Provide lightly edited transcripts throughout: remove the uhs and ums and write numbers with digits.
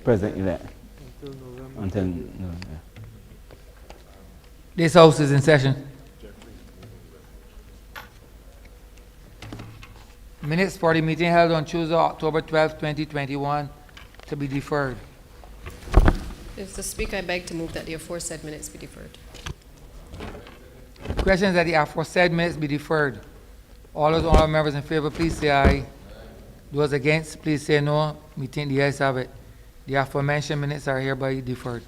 President-elect. Until November. This House is in session. Minutes for the meeting held on Tuesday, October 12, 2021, to be deferred. Mr. Speaker, I beg to move that the aforesaid minutes be deferred. Questions that the aforesaid minutes be deferred. All those honorable members in favor, please say aye. Those against, please say no. We think the ayes have it. The aforementioned minutes are hereby deferred.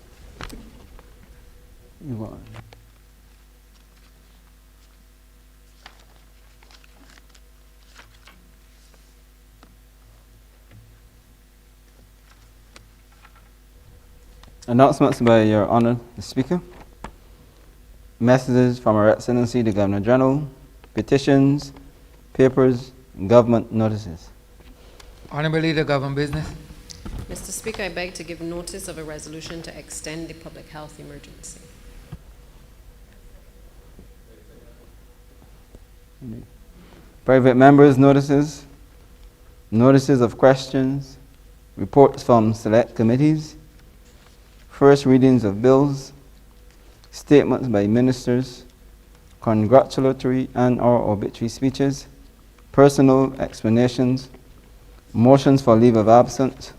You want- Announcements by Your Honor, the Speaker. Messages from Her Excellency the Governor General, petitions, papers, government notices. Honorable Leader, government business. Mr. Speaker, I beg to give notice of a resolution to extend the public health emergency. Private members' notices, notices of questions, reports from select committees, first readings of bills, statements by ministers, congratulatory and/or obituary speeches, personal explanations, motions for leave of absence,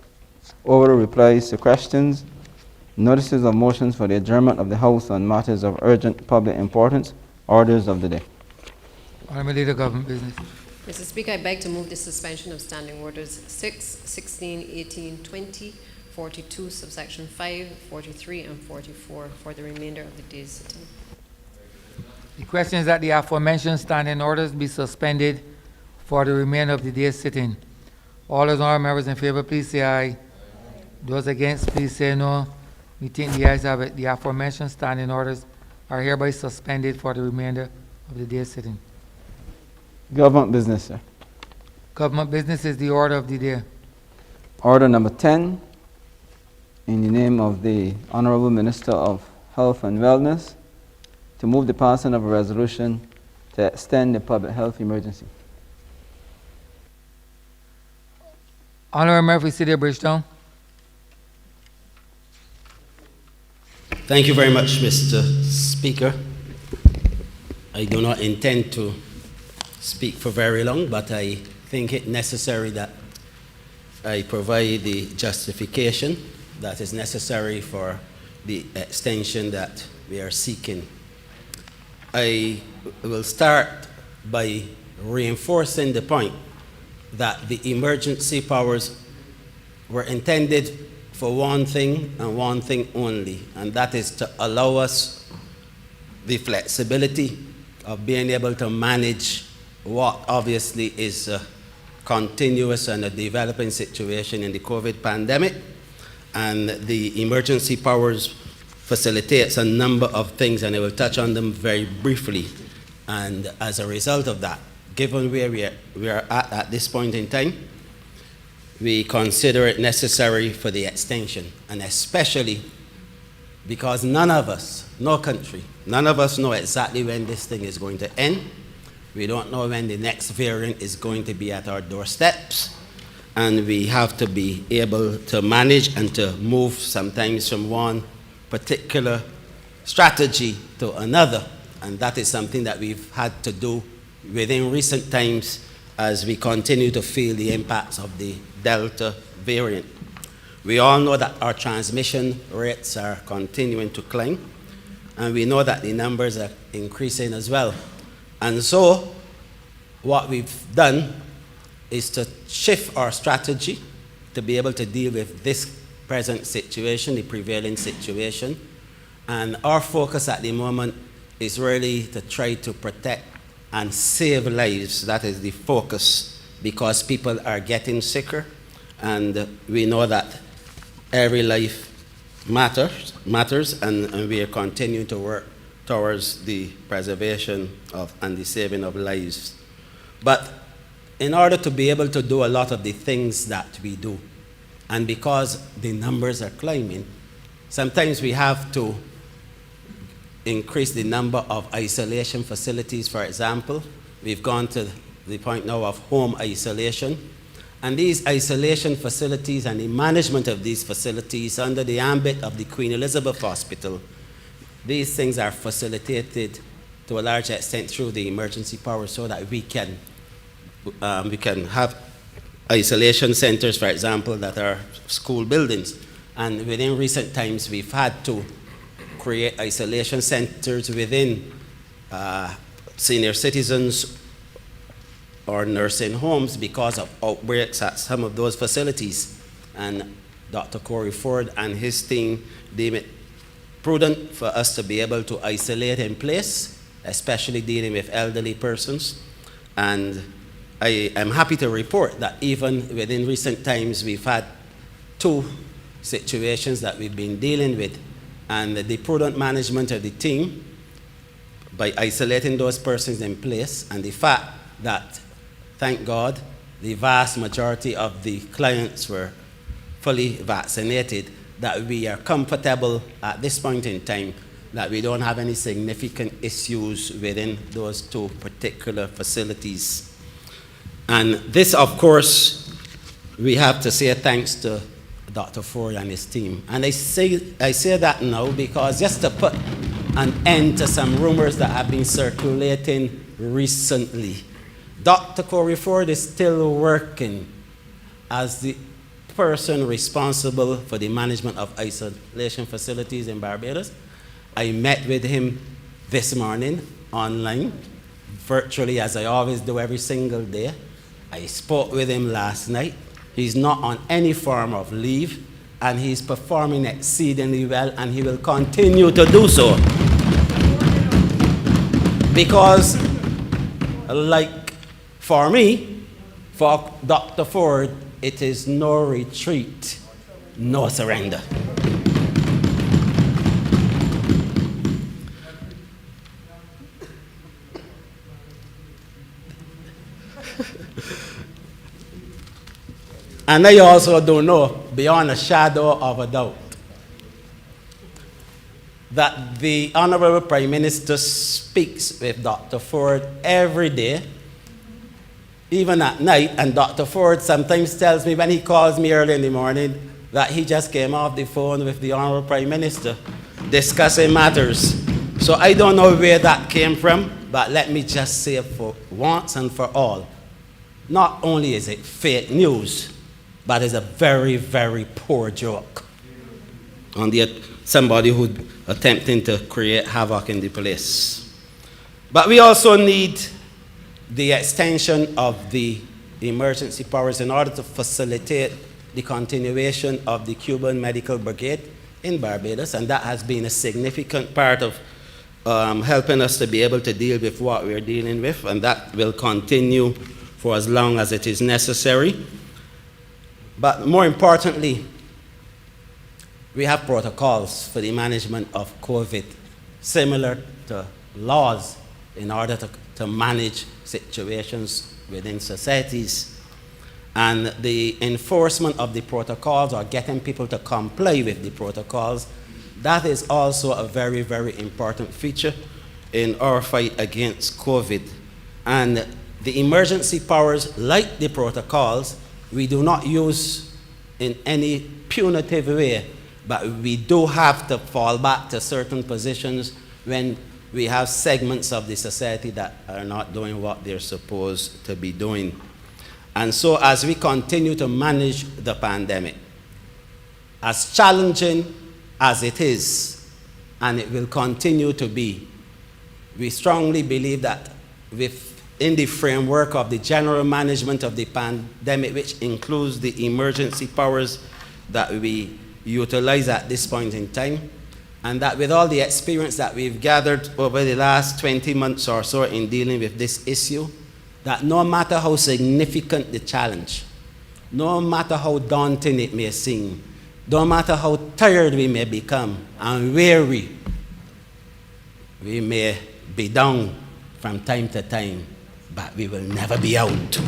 oral replies to questions, notices of motions for the adjournment of the House on matters of urgent public importance, orders of the day. Honorable Leader, government business. Mr. Speaker, I beg to move the suspension of standing orders 6, 16, 18, 20, 42, subsection 5, 43, and 44 for the remainder of the day's sitting. The question is that the aforementioned standing orders be suspended for the remainder of the day's sitting. All those honorable members in favor, please say aye. Those against, please say no. We think the ayes have it. The aforementioned standing orders are hereby suspended for the remainder of the day's sitting. Government business, sir. Government business is the order of the day. Order number 10, in the name of the Honourable Minister of Health and Wellness, to move the passing of a resolution to extend the public health emergency. Honorable Murphy, City of Bridgetown. Thank you very much, Mr. Speaker. I do not intend to speak for very long, but I think it necessary that I provide the justification that is necessary for the extension that we are seeking. I will start by reinforcing the point that the emergency powers were intended for one thing and one thing only, and that is to allow us the flexibility of being able to manage what obviously is a continuous and a developing situation in the COVID pandemic. And the emergency powers facilitates a number of things, and I will touch on them very briefly. And as a result of that, given where we are at this point in time, we consider it necessary for the extension, and especially because none of us, no country, none of us know exactly when this thing is going to end. We don't know when the next variant is going to be at our doorsteps, and we have to be able to manage and to move sometimes from one particular strategy to another, and that is something that we've had to do within recent times as we continue to feel the impacts of the Delta variant. We all know that our transmission rates are continuing to climb, and we know that the numbers are increasing as well. And so what we've done is to shift our strategy to be able to deal with this present situation, the prevailing situation. And our focus at the moment is really to try to protect and save lives. That is the focus, because people are getting sicker, and we know that every life matters, and we are continuing to work towards the preservation of and the saving of lives. But in order to be able to do a lot of the things that we do, and because the numbers are climbing, sometimes we have to increase the number of isolation facilities. For example, we've gone to the point now of home isolation, And these isolation facilities and the management of these facilities under the ambit of the Queen Elizabeth Hospital, these things are facilitated to a large extent through the emergency powers so that we can have isolation centers, for example, that are school buildings. And within recent times, we've had to create isolation centers within senior citizens or nursing homes because of outbreaks at some of those facilities. And Dr. Corey Ford and his team deem it prudent for us to be able to isolate in place, especially dealing with elderly persons. And I am happy to report that even within recent times, we've had 2 situations that we've been dealing with. And the prudent management of the team by isolating those persons in place, and the fact that, thank God, the vast majority of the clients were fully vaccinated, that we are comfortable at this point in time that we don't have any significant issues within those 2 particular facilities. And this, of course, we have to say thanks to Dr. Ford and his team. And I say that now because just to put an end to some rumors that have been circulating recently, Dr. Corey Ford is still working as the person responsible for the management of isolation facilities in Barbados. I met with him this morning online, virtually, as I always do every single day. I spoke with him last night. He's not on any form of leave, and he's performing exceedingly well, and he will continue to do so. Because, like for me, for Dr. Ford, it is no retreat, no surrender. And I also don't know, beyond a shadow of a doubt, that the Honourable Prime Minister speaks with Dr. Ford every day, even at night, and Dr. Ford sometimes tells me when he calls me early in the morning that he just came off the phone with the Honourable Prime Minister discussing matters. So I don't know where that came from, but let me just say for once and for all, not only is it fake news, but it's a very, very poor joke on somebody who attempting to create havoc in the place. But we also need the extension of the emergency powers in order to facilitate the continuation of the Cuban Medical Brigade in Barbados, and that has been a significant part of helping us to be able to deal with what we're dealing with, and that will continue for as long as it is necessary. But more importantly, we have protocols for the management of COVID, similar to laws in order to manage situations within societies. And the enforcement of the protocols, or getting people to comply with the protocols, that is also a very, very important feature in our fight against COVID. And the emergency powers, like the protocols, we do not use in any punitive way, but we do have to fall back to certain positions when we have segments of the society that are not doing what they're supposed to be doing. And so as we continue to manage the pandemic, as challenging as it is, and it will continue to be, we strongly believe that in the framework of the general management of the pandemic, which includes the emergency powers that we utilize at this point in time, and that with all the experience that we've gathered over the last 20 months or so in dealing with this issue, that no matter how significant the challenge, no matter how daunting it may seem, no matter how tired we may become and weary we may be down from time to time, but we will never be out.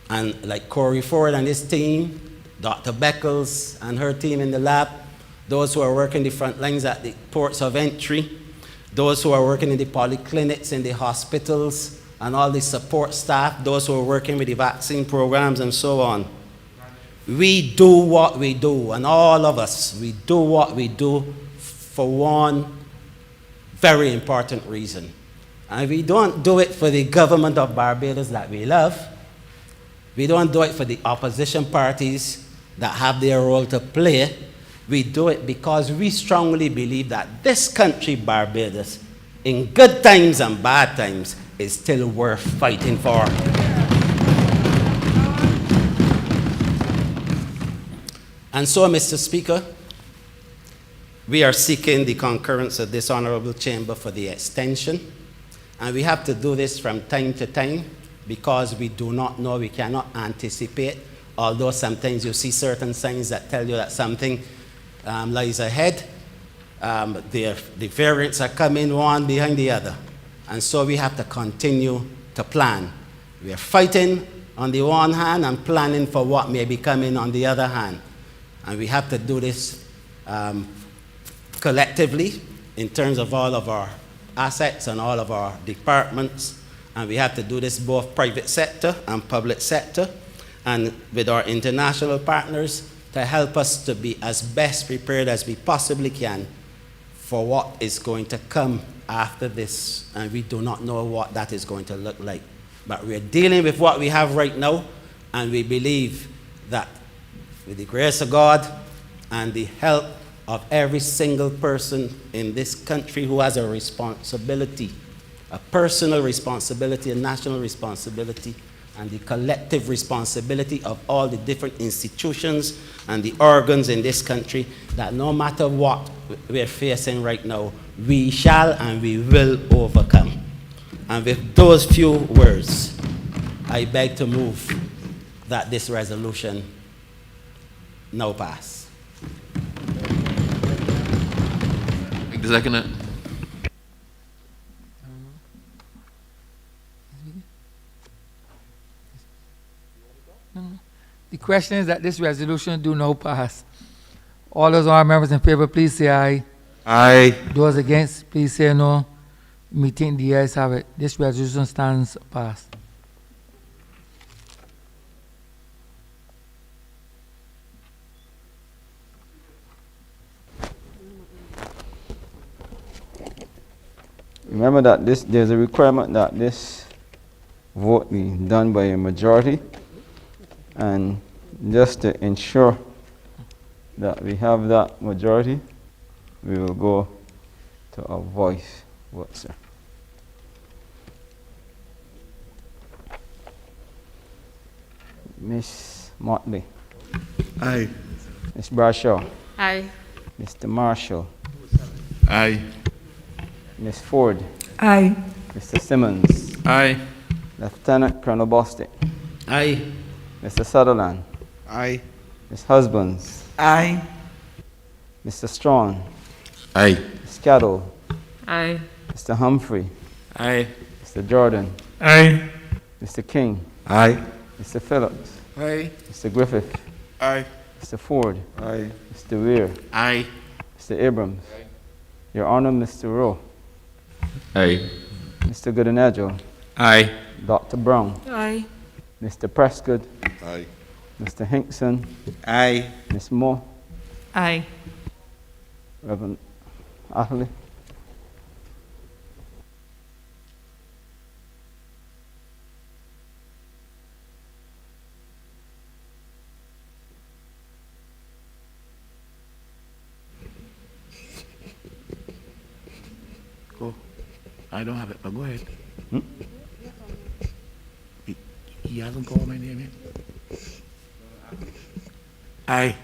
And like Corey Ford and his team, Dr. Beckles and her team in the lab, those who are working the front lines at the ports of entry, those who are working in the polyclinics, in the hospitals, and all the support staff, those who are working with the vaccine programs and so on. We do what we do, and all of us, we do what we do for one very important reason. And we don't do it for the government of Barbados that we love. We don't do it for the opposition parties that have their role to play. We do it because we strongly believe that this country, Barbados, in good times and bad times, is still worth fighting for. And so, Mr. Speaker, we are seeking the concurrence of this honorable chamber for the extension. And we have to do this from time to time because we do not know, we cannot anticipate, although sometimes you see certain signs that tell you that something lies ahead. The variants are coming one behind the other. And so we have to continue to plan. We are fighting on the one hand and planning for what may be coming on the other hand. And we have to do this collectively in terms of all of our assets and all of our departments. And we have to do this both private sector and public sector, and with our international partners to help us to be as best prepared as we possibly can for what is going to come after this. And we do not know what that is going to look like. But we're dealing with what we have right now, and we believe that with the grace of God and the help of every single person in this country who has a responsibility, a personal responsibility, a national responsibility, and the collective responsibility of all the different institutions and the organs in this country, that no matter what we're facing right now, we shall and we will overcome. And with those few words, I beg to move that this resolution now pass. Make the second. The question is that this resolution do now pass. All those honorable members in favor, please say aye. Aye. Those against, please say no. Meeting the ayes have it. This resolution stands passed. Remember that there's a requirement that this vote be done by a majority, and just to ensure that we have that majority, we will go to a voice vote, sir. Miss Motley. Aye. Miss Bradshaw. Aye. Mr. Marshall. Aye. Miss Ford. Aye. Mr. Simmons. Aye. Lieutenant Colonel Bostic. Aye. Mr. Sutherland. Aye. Miss Husbands. Aye. Mr. Strong. Aye. Miss Caddo. Aye. Mr. Humphrey. Aye. Mr. Jordan. Aye. Mr. King. Aye. Mr. Phillips. Aye. Mr. Griffith. Aye. Mr. Ford. Aye. Mr. Weir. Aye. Mr. Abrams. Your Honor, Mr. Rowe. Aye. Mr. Goodenajo. Aye. Dr. Brown. Aye. Mr. Prescott. Aye. Mr. Hinkson. Aye. Miss Moore. Aye. Reverend Atherley. Go. I don't have it, but go ahead. Hmm? He hasn't called my name yet. Aye.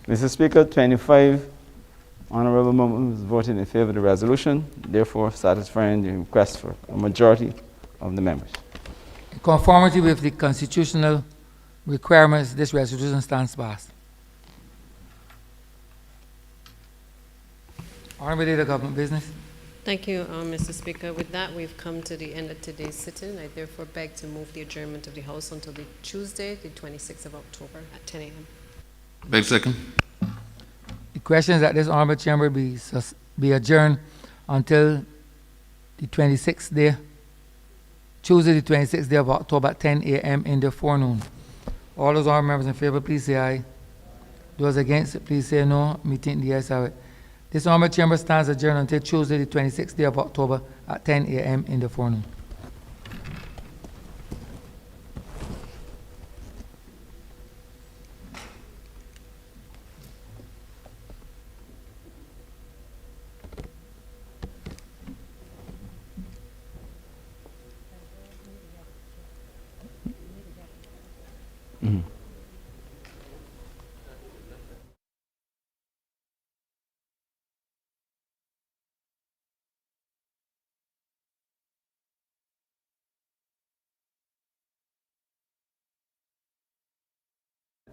Mr. Speaker, 25 honorable members voted in favor of the resolution, therefore satisfying the request for a majority of the members. In conformity with the constitutional requirements, this resolution stands passed. Honorable Leader of Government Business. Thank you, Mr. Speaker. With that, we've come to the end of today's sitting. I therefore beg to move the adjournment of the House until the Tuesday, the 26th of October at 10 a.m. Beg second. The question is that this honorable chamber be adjourned until the 26th day, Tuesday, the 26th day of October at 10 a.m. in the forenoon. All those honorable members in favor, please say aye. Those against it, please say no. Meeting the ayes have it. This honorable chamber stands adjourned until Tuesday, the 26th day of October at 10 a.m. in the forenoon.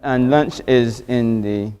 And lunch is in the